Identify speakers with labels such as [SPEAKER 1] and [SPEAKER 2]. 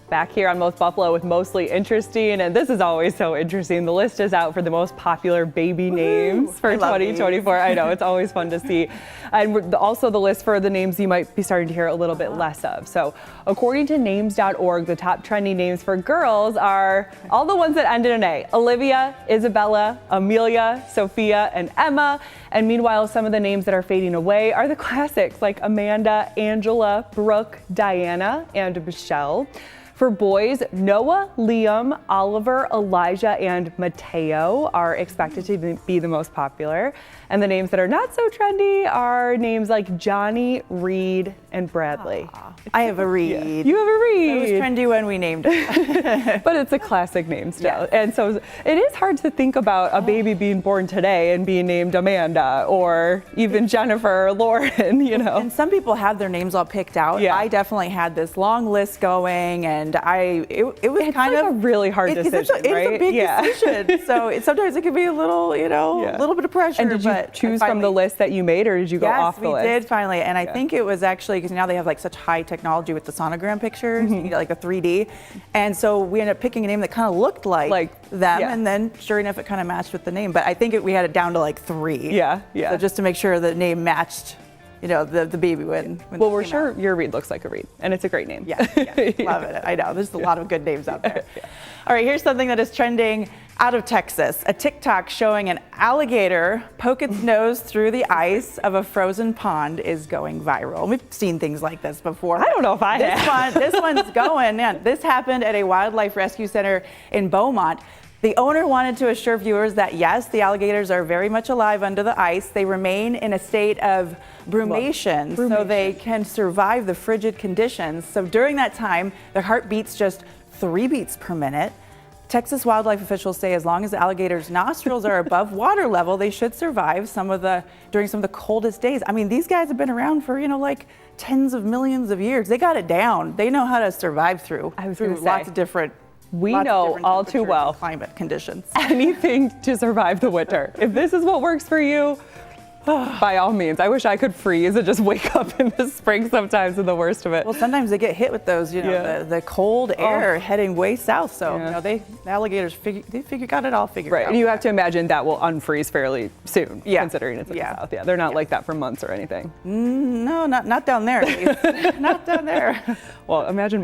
[SPEAKER 1] Back here on Most Buffalo with Mostly Interesting, and this is always so interesting. The list is out for the most popular baby names for 2024. I know, it's always fun to see. And also the list for the names you might be starting to hear a little bit less of. So according to names.org, the top trending names for girls are all the ones that end in an A: Olivia, Isabella, Amelia, Sophia, and Emma. And meanwhile, some of the names that are fading away are the classics like Amanda, Angela, Brooke, Diana, and Michelle. For boys, Noah, Liam, Oliver, Elijah, and Mateo are expected to be the most popular. And the names that are not so trendy are names like Johnny, Reed, and Bradley.
[SPEAKER 2] I have a Reed.
[SPEAKER 1] Yeah. You have a Reed.
[SPEAKER 2] It was trendy when we named it.
[SPEAKER 1] But it's a classic name still. Yes. And so it is hard to think about a baby being born today and being named Amanda or even Jennifer or Lauren, you know.
[SPEAKER 2] And some people have their names all picked out.
[SPEAKER 1] Yeah.
[SPEAKER 2] I definitely had this long list going, and it was
[SPEAKER 1] it's
[SPEAKER 2] kind
[SPEAKER 1] like
[SPEAKER 2] of
[SPEAKER 1] a really hard decision, right?
[SPEAKER 2] It's a big decision. So sometimes it can be a little, a little bit of pressure.
[SPEAKER 1] And did you choose from the list that you made, or did you go off the list?
[SPEAKER 2] Yes, we did finally. And I think it was actually, because now they have like such high technology with the sonogram pictures, you get like a 3D. And so we ended up picking a name that kind of looked like them. Yeah. And then sure enough, it kind of matched with the name. But I think we had it down to like 3.
[SPEAKER 1] Yeah.
[SPEAKER 2] So just to make sure the name matched, the baby when
[SPEAKER 1] well, we're sure your Reed looks like a Reed, and it's a great name.
[SPEAKER 2] Yeah, love it. I know, there's a lot of good names out there. All right, here's something that is trending out of Texas. A TikTok showing an alligator poke its nose through the ice of a frozen pond is going viral. We've seen things like this before.
[SPEAKER 1] I don't know if I have.
[SPEAKER 2] This one's going, man. This happened at a wildlife rescue center in Beaumont. The owner wanted to assure viewers that yes, the alligators are very much alive under the ice. They remain in a state of brumation, so they can survive the frigid conditions. So during that time, their heart beats just 3 beats per minute. Texas wildlife officials say as long as the alligators' nostrils are above water level, they should survive during some of the coldest days. I mean, these guys have been around for, like tens of millions of years. They got it down. They know how to survive through lots of different
[SPEAKER 1] We know all too well
[SPEAKER 2] climate conditions.
[SPEAKER 1] Anything to survive the winter. If this is what works for you, by all means. I wish I could freeze and just wake up in the spring sometimes in the worst of it.
[SPEAKER 2] Well, sometimes they get hit with those, the cold air heading way south. So, the alligators got it all figured out.
[SPEAKER 1] Right, and you have to imagine that will unfreeze fairly soon, considering it's in the south. Yeah, they're not like that for months or anything.
[SPEAKER 2] No, not down there, at least. Not down there.
[SPEAKER 1] Well, imagine